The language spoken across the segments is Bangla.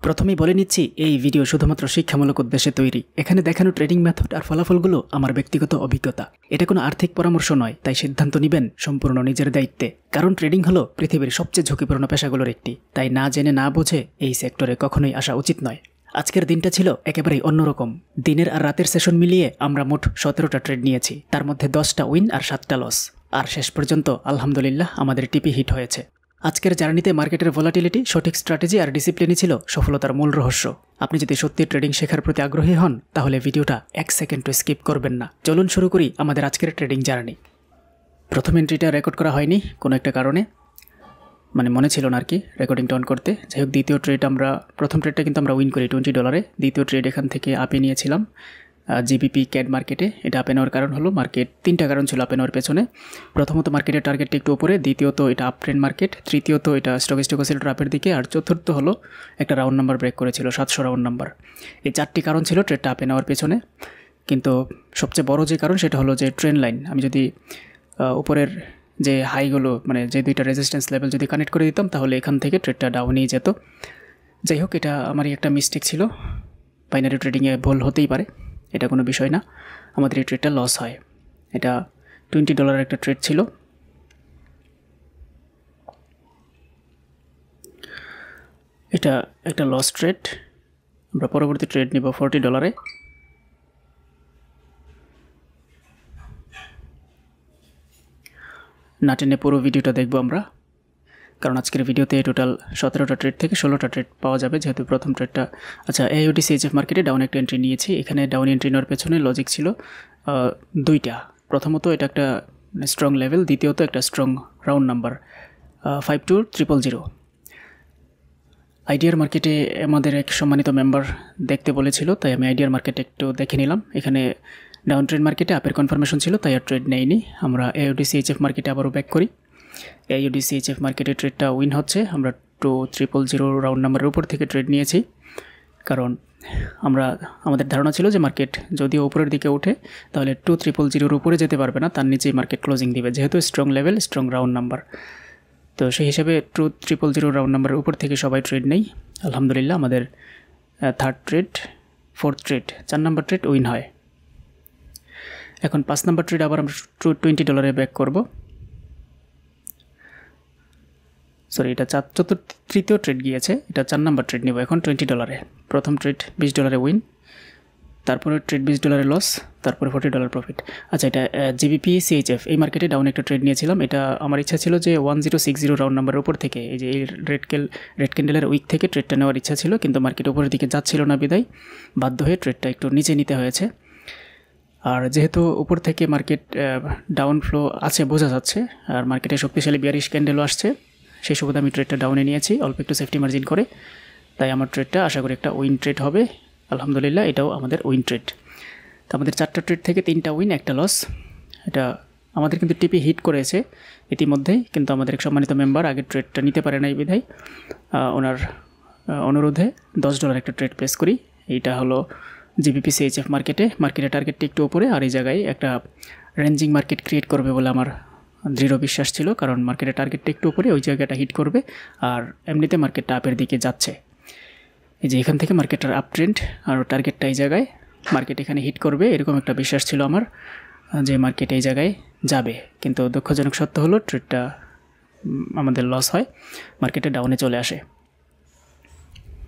প্রথমেই বলে নিচ্ছি এই ভিডিও শুধুমাত্র শিক্ষামূলক উদ্দেশ্যে তৈরি। এখানে দেখানো ট্রেডিং মেথড আর ফলাফলগুলো আমার ব্যক্তিগত অভিজ্ঞতা। এটা কোনো আর্থিক পরামর্শ নয়, তাই সিদ্ধান্ত নেবেন সম্পূর্ণ নিজের দায়িত্বে। কারণ ট্রেডিং হলো পৃথিবীর সবচেয়ে ঝুঁকিপূর্ণ পেশাগুলোর একটি, তাই না জেনে না বুঝে এই সেক্টরে কখনোই আসা উচিত নয়। আজকের দিনটা ছিল একেবারেই অন্যরকম। দিনের আর রাতের সেশন মিলিয়ে আমরা মোট 17টা ট্রেড নিয়েছি, তার মধ্যে 10টা উইন আর 7টা লস। আর শেষ পর্যন্ত আলহামদুলিল্লাহ আমাদের টিপি হিট হয়েছে। আজকের জার্নিতে মার্কেটের ভলাটিলিটি, সঠিক স্ট্র্যাটেজি আর ডিসিপ্লিনই ছিল সফলতার মূল রহস্য। আপনি যদি সত্যি ট্রেডিং শেখার প্রতি আগ্রহী হন তাহলে ভিডিওটা 1 সেকেন্ডও স্কিপ করবেন না। চলুন শুরু করি আমাদের আজকের ট্রেডিং জার্নি। প্রথম এন্ট্রিটা রেকর্ড করা হয়নি কোনো একটা কারণে, মনে ছিল না আর কি রেকর্ডিংটা অন করতে। যাই হোক, দ্বিতীয় ট্রেড প্রথম ট্রেডটা কিন্তু আমরা উইন করি $20। দ্বিতীয় ট্রেড এখান থেকে আপে নিয়েছিলাম জিবিপি ক্যাড মার্কেটে। এটা আপে নেওয়ার কারণ হলো মার্কেট 3টা কারণ ছিল আপে নেওয়ার পেছনে। প্রথমত মার্কেটের টার্গেটটা একটু উপরে, দ্বিতীয়ত এটা আপ ট্রেন্ড মার্কেট, তৃতীয়ত এটা স্টক অসিলেটর আপের দিকে, আর চতুর্থ হলো একটা রাউন্ড নাম্বার ব্রেক করেছিল 700 রাউন্ড নাম্বার। এই 4টি কারণ ছিল ট্রেডটা আপে নেওয়ার পেছনে। কিন্তু সবচেয়ে বড় যে কারণ সেটা হলো যে ট্রেন্ড লাইন। আমি যদি উপরের যে হাইগুলো যে 2টা রেজিস্ট্যান্স লেভেল যদি কানেক্ট করে দিতাম তাহলে এখান থেকে ট্রেডটা ডাউনেই যেত। যাই হোক, এটা আমারই একটা মিস্টেক ছিল। বাইনারি ট্রেডিংয়ে ভুল হতেই পারে, এটা কোনো বিষয় না। আমাদের এই ট্রেডটা লস হয়। এটা $20 একটা ট্রেড ছিল। এটা একটা লস ট্রেড। আমরা পরবর্তী ট্রেড নিব $40। না টেনে পুরো ভিডিওটা দেখব আমরা, কারণ আজকের ভিডিওতে টোটাল 17টা ট্রেড থেকে 16টা ট্রেড পাওয়া যাবে, যেহেতু প্রথম ট্রেডটা AUD CHF মার্কেটে ডাউন একটা এন্ট্রি নিয়েছি। এখানে ডাউন এন্ট্রি নেওয়ার পেছনে লজিক ছিল 2টা। প্রথমত এটা একটা স্ট্রং লেভেল, দ্বিতীয়ত একটা স্ট্রং রাউন্ড নাম্বার 52000। আইডিয়ার মার্কেটে আমাদের এক সম্মানিত মেম্বার দেখতে বলেছিল, তাই আমি আইডিয়ার মার্কেটে একটু দেখে নিলাম। এখানে ডাউন ট্রেড মার্কেটে আপের কনফার্মেশন ছিল, তাই আর ট্রেড নেইনি। আমরা AUD CHF মার্কেটে আবারও ব্যাক করি। AUD CHF মার্কেটে ট্রেডটা উইন হচ্ছে। আমরা 2000 রাউন্ড নাম্বারের উপর থেকে ট্রেড নিয়েছি, কারণ আমাদের ধারণা ছিল যে মার্কেট যদিও উপরের দিকে ওঠে তাহলে 2000 উপরে যেতে পারবে না, তার নিচেই মার্কেট ক্লোজিং দিবে, যেহেতু strong level strong round number. তো সেই হিসাবে 2000 রাউন্ড নাম্বারের উপর থেকে সবাই ট্রেড নেই। আলহামদুলিল্লাহ আমাদের 3rd ট্রেড, 4th ট্রেড, 4 নম্বর ট্রেড উইন হয়। এখন 5 নম্বর ট্রেড আবার আমরা $20 ব্যাক করব। সরি, এটা তৃতীয় ট্রেড গিয়েছে, এটা 4 নম্বর ট্রেড নেব এখন $20। প্রথম ট্রেড $20 উইন, তারপরে ট্রেড $20 লস, তারপরে $40 প্রফিট। আচ্ছা, এটা জিবিপি CHF এই মার্কেটে ডাউন একটা ট্রেড নিয়েছিলাম। এটা আমার ইচ্ছা ছিল যে 1060 রাউন্ড নাম্বারের উপর থেকে, এই যে এই রেড ক্যান্ডেলের উইক থেকে ট্রেডটা নেওয়ার ইচ্ছা ছিল, কিন্তু মার্কেট উপরের দিকে যাচ্ছিল না বিদায় বাধ্য হয়ে ট্রেডটা একটু নিচে নিতে হয়েছে। আর যেহেতু উপর থেকে মার্কেট ডাউন ফ্লো আছে বোঝা যাচ্ছে, আর মার্কেটে শক্তিশালী বিয়ারিশ ক্যান্ডেলও আসছে, সেই সুবাদে আমি ট্রেডটা ডাউনে নিয়েছি অল্প একটু সেফটি মার্জিন করে। তাই আমার ট্রেডটা আশা করি একটা উইন ট্রেড হবে। আলহামদুলিল্লাহ এটাও আমাদের উইন ট্রেড। তো আমাদের 4টা ট্রেড থেকে 3টা উইন, একটা লস। এটা আমাদের কিন্তু টিপি হিট করেছে ইতিমধ্যেই, কিন্তু আমাদের এক সম্মানিত মেম্বার আগের ট্রেডটা নিতে পারে নাই বিধায় ওনার অনুরোধে $10 একটা ট্রেড প্লেস করি। এইটা হলো জিবিপি CHF মার্কেটে টার্গেটটা একটু উপরে, আর এই জায়গায় একটা রেঞ্জিং মার্কেট ক্রিয়েট করবে বলে আমার দৃঢ় বিশ্বাস ছিল, কারণ মার্কেটের টার্গেটটা একটু উপরে, ওই জায়গাটা হিট করবে। আর এমনিতে মার্কেটটা আপের দিকে যাচ্ছে, এই যে এখান থেকে মার্কেটের আপ ট্রেন্ড, আর টার্গেটটা এই জায়গায়, মার্কেট এখানে হিট করবে এরকম একটা বিশ্বাস ছিল আমার যে মার্কেট এই জায়গায় যাবে। কিন্তু দুঃখজনক সত্য হলো ট্রেডটা আমাদের লস হয়, মার্কেটে ডাউনে চলে আসে।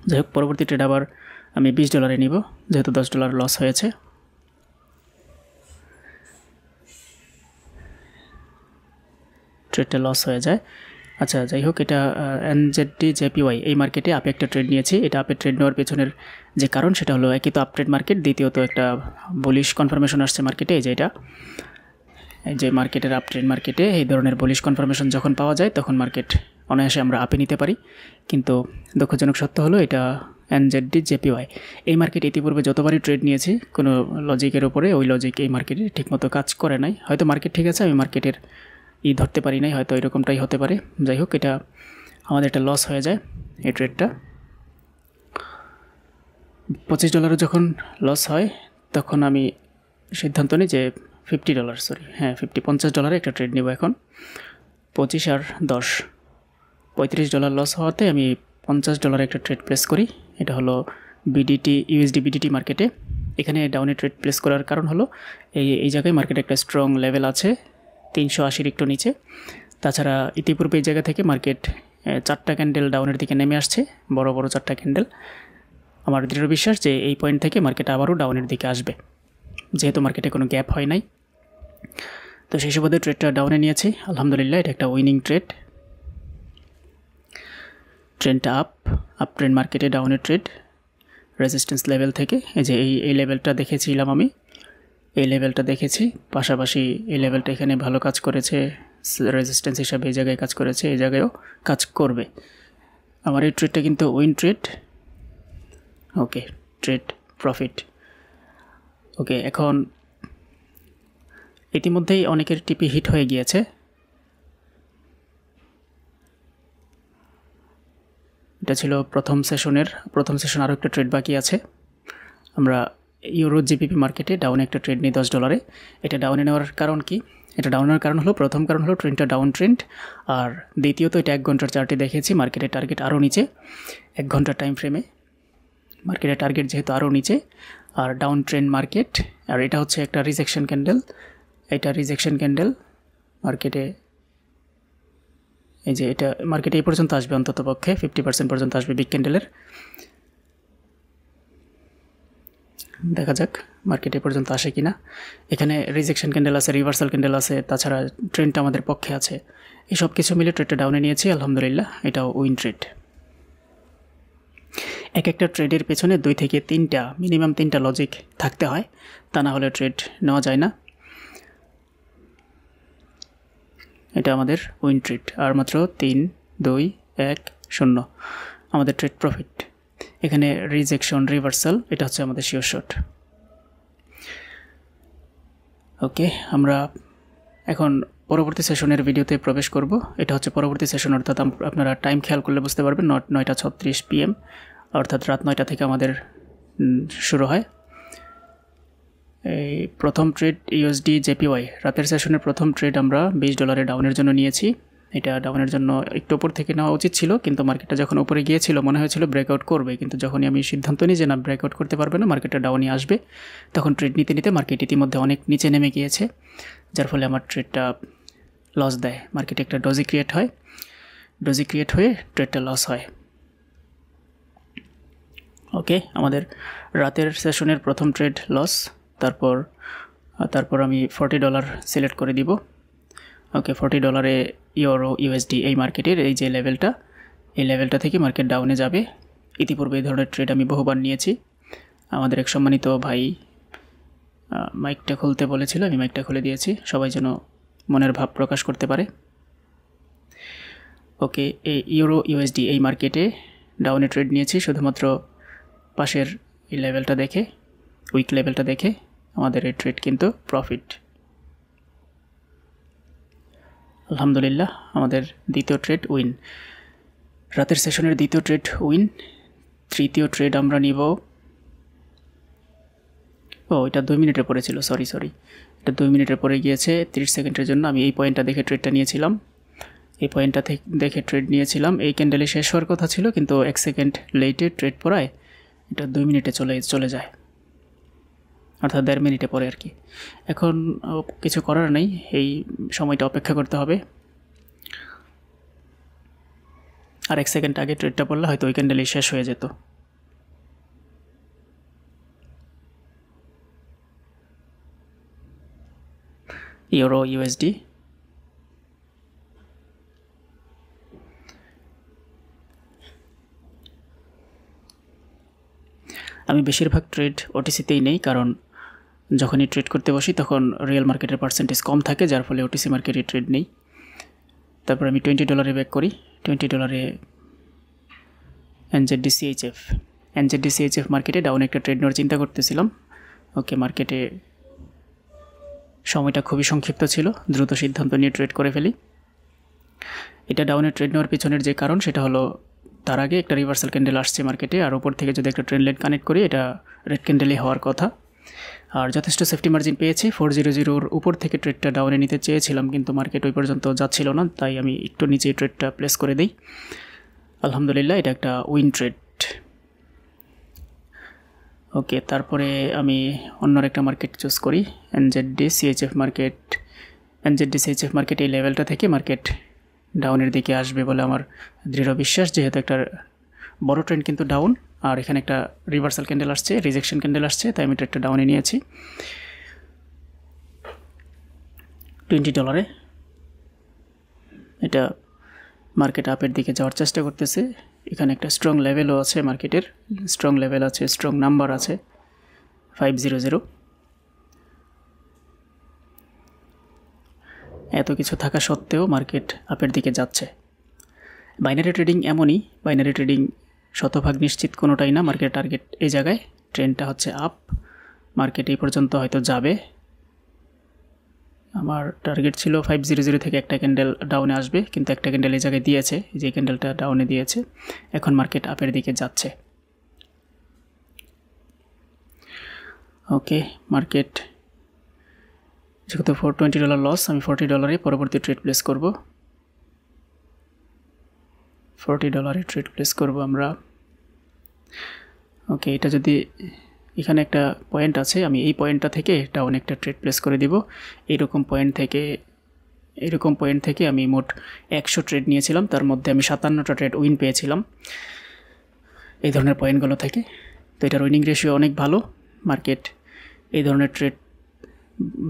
যাই হোক, পরবর্তী ট্রেড আবার আমি $20 নিব, যেহেতু $10 লস হয়েছে। ট্রেডটা লস হয়ে যায়। আচ্ছা, যাই হোক, এটা NZD-JPY এই মার্কেটে আপে একটা ট্রেড নিয়েছি। এটা আপে ট্রেড নেওয়ার পেছনের যে কারণ সেটা হলো একই তো আপ ট্রেড মার্কেট, দ্বিতীয়ত একটা বুলিশ কনফার্মেশন আসছে মার্কেটে। এই যে মার্কেটের আপ ট্রেড মার্কেটে এই ধরনের বুলিশ কনফার্মেশন যখন পাওয়া যায় তখন মার্কেট অনায়াসে আমরা আপে নিতে পারি। কিন্তু দুঃখজনক সত্য হলো এটা NZD-JPY এই মার্কেটে ইতিপূর্বে যতবারই ট্রেড নিয়েছি কোনো লজিকের ওপরে, ওই লজিক এই মার্কেটে ঠিকমতো কাজ করে নাই। হয়তো মার্কেট ঠিক আছে, আমি মার্কেটের ধরতে পারি নাই, হয়তো এরকমটাই হতে পারে। যাই হোক, এটা আমাদের একটা লস হয়ে যায় এই ট্রেডটা। $25 যখন লস হয় তখন আমি সিদ্ধান্ত নিই যে $50 একটা ট্রেড নেব এখন। 25 আর 10 $35 লস হওয়াতে আমি $50 একটা ট্রেড প্লেস করি এটা হলো বিডিটি ইউএসডি বিডিটি মার্কেটে। এখানে ডাউনে ট্রেড প্লেস করার কারণ হলো এই জায়গায় মার্কেটে একটা স্ট্রং লেভেল আছে 380 একটু নিচে। তাছাড়া ইতিপূর্বে এই জায়গা থেকে মার্কেট 4টা ক্যান্ডেল ডাউনের দিকে নেমে আসছে, বড় বড় 4টা ক্যান্ডেল। আমার দৃঢ় বিশ্বাস যে এই পয়েন্ট থেকে মার্কেট আবারও ডাউনের দিকে আসবে, যেহেতু মার্কেটে কোনো গ্যাপ হয় নাই। তো সেই সুবাদে ট্রেডটা ডাউনে নিয়েছি, আলহামদুলিল্লাহ এটা একটা উইনিং ট্রেড। ট্রেন্ডটা আপ ট্রেন্ড মার্কেটে ডাউনের ট্রেড রেজিস্ট্যান্স লেভেল থেকে এই যে এই লেভেলটা দেখেছিলাম আমি, এই লেভেলটা দেখেছি, পাশাপাশি এই লেভেলটা এখানে ভালো কাজ করেছে রেজিস্ট্যান্স হিসাবে, এই জায়গায় কাজ করেছে, এই জায়গায়ও কাজ করবে। আমার এই ট্রেডটা কিন্তু উইন ট্রেড। ওকে, ট্রেড প্রফিট। ওকে, এখন ইতিমধ্যেই অনেকের টিপি হিট হয়ে গিয়েছে। এটা ছিল প্রথম সেশন, আরও একটা ট্রেড বাকি আছে। আমরা ইউরো জিপিপি মার্কেটে ডাউনে একটা ট্রেড নিই $10। এটা ডাউনে নেওয়ার কারণ কি? এটা ডাউন হওয়ার কারণ হলো, প্রথম কারণ হলো ট্রেন্ডটা ডাউন ট্রেন্ড, আর দ্বিতীয়ত এটা 1 ঘন্টার চার্টে দেখেছি মার্কেটের টার্গেট আরও নিচে। 1 ঘন্টার টাইম ফ্রেমে মার্কেটের টার্গেট যেহেতু আরও নিচে, আর ডাউন ট্রেন্ড মার্কেট, আর এটা হচ্ছে একটা রিজেকশন ক্যান্ডেল। এটা রিজেকশন ক্যান্ডেল মার্কেটে, এই যে এটা মার্কেটে এই পর্যন্ত আসবে, অন্তত পক্ষে 50% পর্যন্ত আসবে বিগ ক্যান্ডেলের। দেখা যাক মার্কেটে পর্যন্ত আসে কিনা। এখানে রিজেকশন ক্যান্ডেল আছে, রিভার্সাল ক্যান্ডেল আছে, তাছাড়া ট্রেন্ডটা আমাদের পক্ষে আছে। এই সব কিছু মিলে ট্রেডটা ডাউনে নিয়েছি, আলহামদুলিল্লাহ এটাও উইন ট্রেড। এক একটা ট্রেডের পেছনে 2 থেকে 3টা মিনিমাম 3টা লজিক থাকতে হয়, তা না হলে ট্রেড নেওয়া যায় না। এটা আমাদের উইন ট্রেড, আর মাত্র 3, 2, 1, 0 আমাদের ট্রেড প্রফিট। এখানে রিজেকশন, রিভার্সাল, এটা হচ্ছে আমাদের শিওর শট। ওকে, আমরা এখন পরবর্তী সেশনের ভিডিওতে প্রবেশ করব। এটা হচ্ছে পরবর্তী সেশন, অর্থাৎ আপনারা টাইম খেয়াল করলে বুঝতে পারবেন 9:36 PM, অর্থাৎ রাত 9টা থেকে আমাদের শুরু হয়। এই প্রথম ট্রেড ইউএসডি জেপিওয়াই, রাতের সেশনের প্রথম ট্রেড আমরা $20 ডাউনের জন্য নিয়েছি। এটা ডাউনের জন্য একটু উপর থেকে নেওয়া উচিত ছিল, কিন্তু মার্কেটটা যখন উপরে গিয়েছিল মনে হয়েছিল ব্রেকআউট করবে, কিন্তু যখনই আমি সিদ্ধান্ত নিই যে না ব্রেকআউট করতে পারবে না, মার্কেটটা ডাউনই আসবে, তখন ট্রেড নিতে নিতে মার্কেট ইতিমধ্যে অনেক নিচে নেমে গিয়েছে, যার ফলে আমার ট্রেডটা লস দেয়। মার্কেটে একটা ডোজি ক্রিয়েট হয়ে ট্রেডটা লস হয়। ওকে, আমাদের রাতের সেশনের প্রথম ট্রেড লস। তারপর আমি $40 সিলেক্ট করে দিব। ওকে, $40 ইউরো ইউএসডি এই মার্কেটের এই যে লেভেলটা, এই লেভেলটা থেকে মার্কেট ডাউনে যাবে। ইতিপূর্বে এই ধরনের ট্রেড আমি বহুবার নিয়েছি। আমাদের এক সম্মানিত ভাই মাইকটা খুলতে বলেছিল, আমি মাইকটা খুলে দিয়েছি, সবাই যেন মনের ভাব প্রকাশ করতে পারে। ওকে, এই ইউরো ইউএসডি এই মার্কেটে ডাউনে ট্রেড নিয়েছি শুধুমাত্র পাশের এই লেভেলটা দেখে, উইক লেভেলটা দেখে। আমাদের এই ট্রেড কিন্তু প্রফিট, আলহামদুলিল্লাহ। আমাদের দ্বিতীয় ট্রেড উইন, রাতের সেশনের দ্বিতীয় ট্রেড উইন। তৃতীয় ট্রেড আমরা নিব, এটা 2 মিনিটের পরে ছিল, সরি এটা 2 মিনিটের পরে গিয়েছে 30 সেকেন্ডের জন্য। আমি এই পয়েন্টটা দেখে ট্রেডটা নিয়েছিলাম, দেখে ট্রেড নিয়েছিলাম। এই ক্যান্ডেলে শেষ হওয়ার কথা ছিল, কিন্তু 1 সেকেন্ড লেটে ট্রেড পড়ায় এটা 2 মিনিটে চলে যায়, অর্থাৎ 1.5 মিনিটে পরে আর কি। এখন কিছু করার নেই, এই সময়টা অপেক্ষা করতে হবে। আর 1 সেকেন্ড আগে ট্রেডটা পড়লে হয়তো ওই ক্যান্ডেলেই শেষ হয়ে যেত। ইউরো ইউএসডি, আমি বেশিরভাগ ট্রেড ওটিসিতেই নেই, কারণ যখনই ট্রেড করতে বসি তখন রিয়েল মার্কেটের পার্সেন্টেজ কম থাকে, যার ফলে ওটিসি মার্কেটে ট্রেড নেই। তারপর আমি $20 ব্যাক করি। $20 এনজেডডিসিএইচএফ মার্কেটে ডাউন একটা ট্রেড নেওয়ার চিন্তা করতেছিলাম। ওকে, মার্কেটে সময়টা খুবই সংক্ষিপ্ত ছিল, দ্রুত সিদ্ধান্ত নিয়ে ট্রেড করে ফেলি। এটা ডাউনে ট্রেড নেওয়ার পিছনের যে কারণ সেটা হলো, তার আগে একটা রিভার্সাল ক্যান্ডেল আসছে মার্কেটে, আর উপর থেকে যদি একটা ট্রেন্ড লাইন কানেক্ট করি এটা রেড ক্যান্ডেলই হওয়ার কথা। আর যথেষ্ট সেফটি মার্জিন পেয়েছি, 400 উপর থেকে ট্রেডটা ডাউনে নিতে চেয়েছিলাম, কিন্তু মার্কেট ওই পর্যন্ত যাচ্ছিল না, তাই আমি একটু নিচে ট্রেডটা প্লেস করে দিই। আলহামদুলিল্লাহ এটা একটা উইন ট্রেড। ওকে, তারপরে আমি অন্য একটা মার্কেট চুজ করি, এনজেডডি সিএইচএফ মার্কেট। এনজেডডি সিএইচএফ মার্কেট এই লেভেলটা থেকে মার্কেট ডাউনের দিকে আসবে বলে আমার দৃঢ় বিশ্বাস, যেহেতু একটা বড় ট্রেন্ড কিন্তু ডাউন, আর এখানে একটা রিভার্সাল ক্যান্ডেল আসছে, রিজেকশন ক্যান্ডেল আসছে, তাই আমি ট্রেডটা ডাউনে নিয়েছি $20। এটা মার্কেট আপের দিকে যাওয়ার চেষ্টা করতেছে। এখানে একটা স্ট্রং লেভেলও আছে, মার্কেটের স্ট্রং লেভেল আছে, স্ট্রং নাম্বার আছে 500। এত কিছু থাকা সত্ত্বেও মার্কেট আপের দিকে যাচ্ছে। বাইনারি ট্রেডিং এমনই, বাইনারি ট্রেডিং শতভাগ নিশ্চিত কোনোটাই না। মার্কেট টার্গেট এই জায়গায়, ট্রেন্ডটা হচ্ছে আপ, মার্কেট এই পর্যন্ত হয়তো যাবে। আমার টার্গেট ছিল 500 থেকে একটা ক্যান্ডেল ডাউনে আসবে, কিন্তু একটা ক্যান্ডেল এই জায়গায় দিয়েছে, যে ক্যান্ডেলটা ডাউনে দিয়েছে। এখন মার্কেট আপের দিকে যাচ্ছে। ওকে, মার্কেট যেহেতু $420 লস, আমি $40 পরবর্তী ট্রেড প্লেস করব। $40 ট্রেড প্লেস করব আমরা। ওকে, এটা যদি এখানে একটা পয়েন্ট আছে, আমি এই পয়েন্টটা থেকে ডাউন একটা ট্রেড প্লেস করে দিব। এইরকম পয়েন্ট থেকে আমি মোট 100 ট্রেড নিয়েছিলাম, তার মধ্যে আমি 57টা ট্রেড উইন পেয়েছিলাম এই ধরনের পয়েন্টগুলো থেকে। তো এটার উইনিং রেশিও অনেক ভালো। মার্কেট এই ধরনের ট্রেড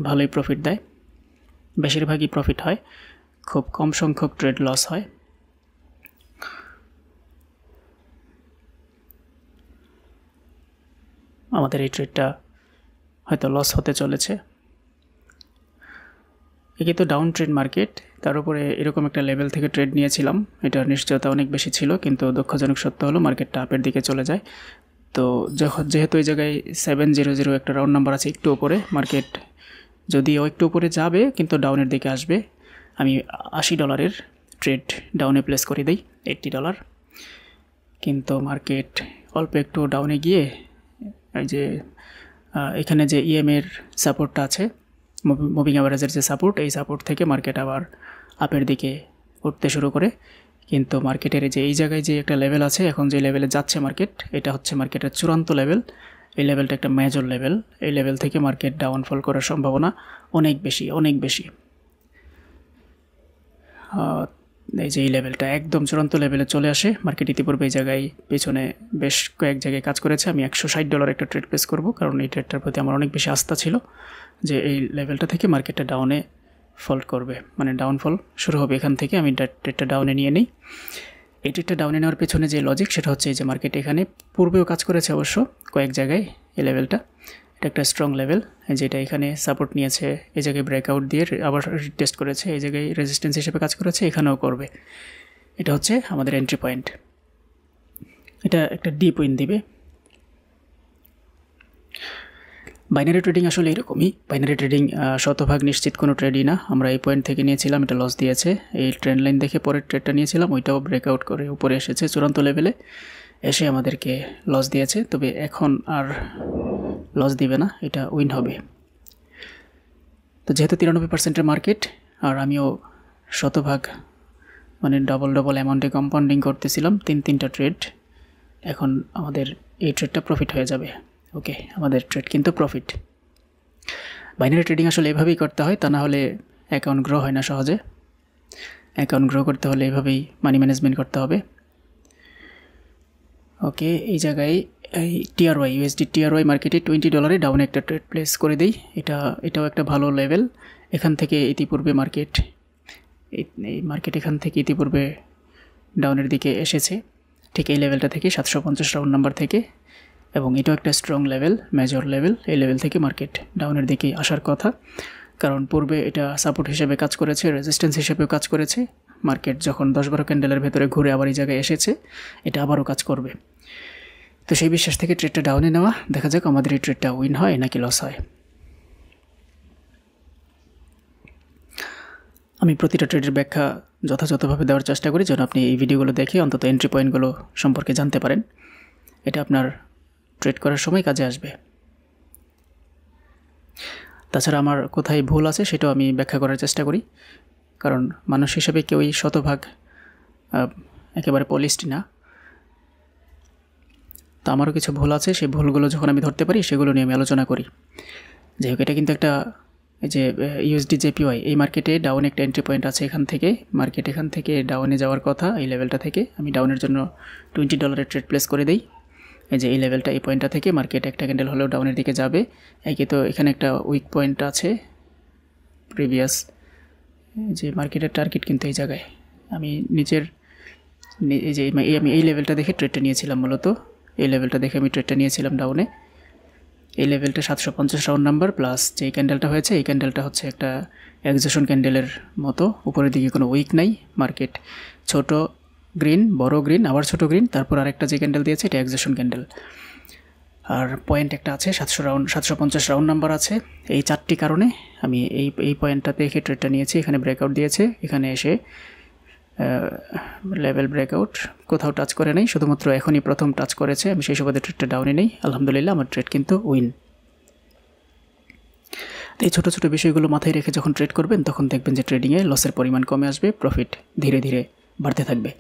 ভালোই প্রফিট দেয়, বেশিরভাগই প্রফিট হয়, খুব কম সংখ্যক ট্রেড লস হয়। আমাদের এই ট্রেডটা হয়তো লস হতে চলেছে। একে তো ডাউন ট্রেড মার্কেট, তার উপরে এরকম একটা লেভেল থেকে ট্রেড নিয়েছিলাম, এটার নিশ্চয়তা অনেক বেশি ছিল, কিন্তু দুঃখজনক সত্য হলো মার্কেটটা আপের দিকে চলে যায়। তো যেহেতু এই জায়গায় 700 একটা রাউন্ড নাম্বার আছে একটু উপরে, মার্কেট যদিও একটু উপরে যাবে কিন্তু ডাউনের দিকে আসবে। আমি $80 ট্রেড ডাউনে প্লেস করে দিই, $80। কিন্তু মার্কেট অল্প একটু ডাউনে গিয়ে এই যে এখানে যে ইএমের সাপোর্টটা আছে, মুভিং অ্যাভারেজের যে সাপোর্ট, এই সাপোর্ট থেকে মার্কেট আবার আপের দিকে উঠতে শুরু করে। কিন্তু মার্কেটের যে এই জায়গায় যে একটা লেভেল আছে, এখন যে লেভেলে যাচ্ছে মার্কেট, এটা হচ্ছে মার্কেটের চূড়ান্ত লেভেল। এই লেভেলটা একটা মেজর লেভেল, এই লেভেল থেকে মার্কেট ডাউনফল করার সম্ভাবনা অনেক বেশি। এই যে এই লেভেলটা একদম চূড়ান্ত লেভেলে চলে আসে, মার্কেট ইতিপূর্বে এই জায়গায় পেছনে বেশ কয়েক জায়গায় কাজ করেছে। আমি $160 একটা ট্রেড প্লেস করব, কারণ এই ট্রেডটার প্রতি আমার অনেক বেশি আস্থা ছিল যে এই লেভেলটা থেকে মার্কেটটা ডাউনে ফল করবে, মানে ডাউনফল শুরু হবে এখান থেকে। আমি ট্রেডটা ডাউনে নিয়ে নিই। এই ট্রেডটা ডাউনে নেওয়ার পেছনে যে লজিক, সেটা হচ্ছে এই যে মার্কেট এখানে পূর্বেও কাজ করেছে অবশ্য কয়েক জায়গায়। এই লেভেলটা এটা একটা স্ট্রং লেভেল, যেটা এখানে সাপোর্ট নিয়েছে, এই জায়গায় ব্রেকআউট দিয়ে আবার রিটেস্ট করেছে, এই জায়গায় রেজিস্ট্যান্স হিসেবে কাজ করেছে, এখানেও করবে। এটা হচ্ছে আমাদের এন্ট্রি পয়েন্ট। এটা একটা ডিপ উইন দিবে। বাইনারি ট্রেডিং আসলে এরকমই। বাইনারি ট্রেডিং শতভাগ নিশ্চিত কোনো ট্রেডই না। আমরা এই পয়েন্ট থেকে নিয়েছিলাম, এটা লস দিয়েছে। এই ট্রেন্ড লাইন দেখে পরের ট্রেডটা নিয়েছিলাম, ওইটাও ব্রেকআউট করে উপরে এসেছে, চূড়ান্ত লেভেলে এসে আমাদেরকে লস দিয়েছে। তবে এখন আর লস দিবে না, এটা উইন হবে। তো যেহেতু 93%-এর মার্কেট, আর আমিও শতভাগ মানে ডবল অ্যামাউন্টে কম্পাউন্ডিং করতেছিলাম, তিনটা ট্রেড, এখন আমাদের এই ট্রেডটা প্রফিট হয়ে যাবে। ওকে, আমাদের ট্রেড কিন্তু প্রফিট। বাইনারি ট্রেডিং আসলে এভাবেই করতে হয়, তা না হলে অ্যাকাউন্ট গ্রো হয় না সহজে। অ্যাকাউন্ট গ্রো করতে হলে এভাবেই মানি ম্যানেজমেন্ট করতে হবে। ওকে, এই জায়গায় এই টিআরওয়াই ইউএসডি টিআরওয়াই মার্কেটে $20 ডাউনে একটা ট্রেড প্লেস করে দিই। এটাও একটা ভালো লেভেল। এখান থেকে ইতিপূর্বে এই মার্কেট এখান থেকে ইতিপূর্বে ডাউনের দিকে এসেছে, ঠিক এই লেভেলটা থেকে 750 রাউন্ড নাম্বার থেকে, এবং এটাও একটা স্ট্রং লেভেল, মেজর লেভেল। এই লেভেল থেকে মার্কেট ডাউনের দিকে আসার কথা, কারণ পূর্বে এটা সাপোর্ট হিসেবে কাজ করেছে, রেজিস্ট্যান্স হিসেবেও কাজ করেছে। মার্কেট যখন 10-12 ক্যান্ডেলের ভেতরে ঘুরে আবার এই জায়গায় এসেছে, এটা আবারও কাজ করবে। তো সেই বিশ্বাস থেকে ট্রেডটা ডাউনে নেওয়া, দেখা যাক আমাদের এই ট্রেডটা উইন হয় নাকি লস হয়। আমি প্রতিটা ট্রেডের ব্যাখ্যা যথাযথভাবে দেওয়ার চেষ্টা করি, যেন আপনি এই ভিডিওগুলো দেখে অন্তত এন্ট্রি পয়েন্টগুলো সম্পর্কে জানতে পারেন। এটা আপনার ট্রেড করার সময় কাজে আসবে। তাছাড়া আমার কোথায় ভুল আছে সেটাও আমি ব্যাখ্যা করার চেষ্টা করি, কারণ মানুষ হিসেবে কেউই শতভাগ একেবারে পলিশড না। তো আমারও কিছু ভুল আছে, সেই ভুলগুলো যখন আমি ধরতে পারি সেগুলো নিয়ে আমি আলোচনা করি। যাই হোক, এটা কিন্তু একটা এই যে ইউএসডি জেপিওয়াই, এই মার্কেটে ডাউনে একটা এন্ট্রি পয়েন্ট আছে। এখান থেকে ডাউনে যাওয়ার কথা, এই লেভেলটা থেকে আমি ডাউনের জন্য $20 ট্রেড প্লেস করে দিই। এই যে এই লেভেলটা, এই পয়েন্টটা থেকে মার্কেট একটা ক্যান্ডেল হলেও ডাউনের দিকে যাবে। একই তো এখানে একটা উইক পয়েন্ট আছে প্রিভিয়াস, যে মার্কেটের টার্গেট কিন্তু এই জায়গায়। আমি আমি এই লেভেলটা দেখে ট্রেডটা নিয়েছিলাম, মূলত এই লেভেলটা দেখে আমি ট্রেডটা নিয়েছিলাম ডাউনে। এই লেভেলটা 750 রাউন্ড নাম্বার প্লাস যে ক্যান্ডেলটা হয়েছে, এই ক্যান্ডেলটা হচ্ছে একটা এক্সজেশন ক্যান্ডেলের মতো, উপরের দিকে কোনো উইক নাই। মার্কেট ছোট গ্রিন, বড় গ্রিন, আবার ছোট গ্রিন, তারপর আরেকটা যে ক্যান্ডেল দিয়েছে এটা এক্সজেশন ক্যান্ডেল। আর পয়েন্ট একটা আছে 750 রাউন্ড নাম্বার আছে। এই 4টি কারণে আমি এই পয়েন্টটাতে দেখে ট্রেডটা নিয়েছি। এখানে ব্রেকআউট দিয়েছে, এখানে এসে লেভেল ব্রেকআউট কোথাও টাচ করে নাই, শুধুমাত্র এখনই প্রথম টাচ করেছে। আমি সেই সুবাদে ট্রেডটা ডাউনে নেই, আলহামদুলিল্লাহ আমার ট্রেড কিন্তু উইন। তো এই ছোটো ছোটো বিষয়গুলো মাথায় রেখে যখন ট্রেড করবেন তখন দেখবেন যে ট্রেডিংয়ে লসের পরিমাণ কমে আসবে, প্রফিট ধীরে ধীরে বাড়তে থাকবে।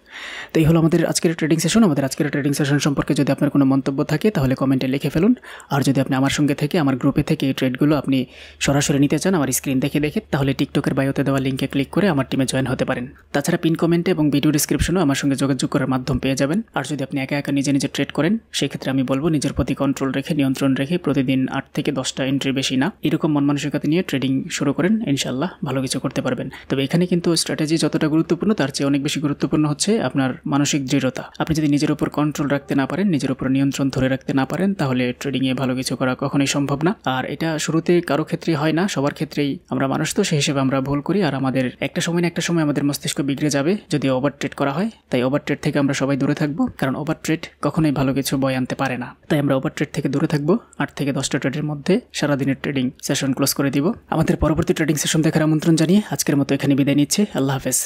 তো এই হলো আমাদের আজকের ট্রেডিং সেশন। আমাদের আজকের ট্রেডিং সেশন সম্পর্কে যদি আপনার কোনো মন্তব্য থাকে তাহলে কমেন্টে লিখে ফেলুন। আর যদি আপনি আমার সঙ্গে থেকে, আমার গ্রুপে থেকে এই ট্রেডগুলো আপনি সরাসরি নিতে চান আমার স্ক্রিন দেখে তাহলে টিকটকের বায়োতে দেওয়া লিঙ্কে ক্লিক করে আমার টিমে জয়েন হতে পারেন। তাছাড়া পিন কমেন্টে এবং ভিডিও ডিসক্রিপশনেও আমার সঙ্গে যোগাযোগ করার মাধ্যম পেয়ে যাবেন। আর যদি আপনি একা একা নিজে ট্রেড করেন সেক্ষেত্রে আমি বলবো নিজের প্রতি কন্ট্রোল রেখে, নিয়ন্ত্রণ রেখে প্রতিদিন 8 থেকে 10টা এন্ট্রি, বেশি না, এরকম মন মানসিকতা নিয়ে ট্রেডিং শুরু করেন, ইনশাল্লাহ ভালো কিছু করতে পারবেন। তবে এখানে কিন্তু স্ট্র্যাটেজি যতটা গুরুত্বপূর্ণ তার চেয়ে অনেক বেশি গুরুত্বপূর্ণ হচ্ছে আপনার মানসিক দৃঢ়তা। আপনি যদি নিজের উপর কন্ট্রোল রাখতে না পারেন, নিজের উপর নিয়ন্ত্রণ ধরে রাখতে না পারেন, তাহলে ট্রেডিংয়ে ভালো কিছু করা কখনোই সম্ভব না। আর এটা শুরুতে কারো ক্ষেত্রেই হয় না, সবার ক্ষেত্রেই। আমরা মানুষ তো, সেই হিসেবে আমরা ভুল করি। আর আমাদের একটা সময় আমাদের মস্তিষ্ক বিগড়ে যাবে যদি ওভার ট্রেড করা হয়। তাই ওভার ট্রেড থেকে আমরা সবাই দূরে থাকবো, কারণ ওভার ট্রেড কখনোই ভালো কিছু বয়ে আনতে পারে না। তাই আমরা ওভার ট্রেড থেকে দূরে থাকবো। 8 থেকে 10টা ট্রেডের মধ্যে সারাদিনের ট্রেডিং সেশন ক্লোজ করে দিব। আমাদের পরবর্তী ট্রেডিং সেশন দেখার আমন্ত্রণ জানিয়ে আজকের মতো এখানে বিদায় নিচ্ছে। আল্লাহ হাফেজ।